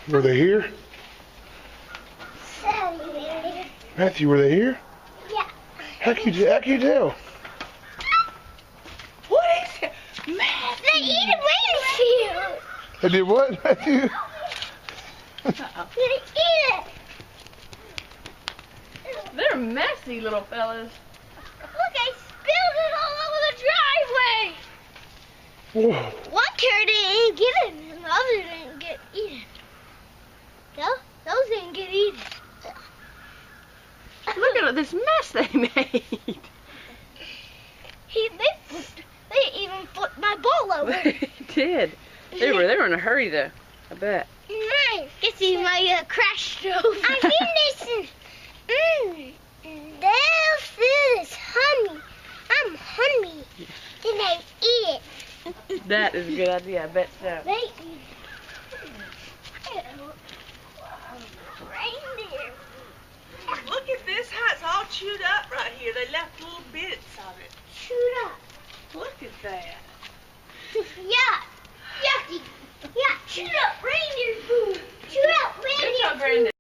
Were they here? Matthew, were they here? Yeah. How can you tell? What is it? Matthew! They eat a rainfield. They did what, Matthew? They eat it. They're messy little fellas. Look, I spilled it all over the driveway. Whoa. One carrot didn't get it, and the other didn't get eaten. Those didn't get eaten. Look at this mess they made. They even flipped my bowl over. They did. They were in a hurry though, I bet. Nice. Get see my crash stove. I mean this. Their food is honey. I'm honey. Then they eat it. That is a good idea, I bet so. They eat it. Reindeer. Look at this, how it's all chewed up right here. They left little bits of it. Shoot up. Look at that. Yeah.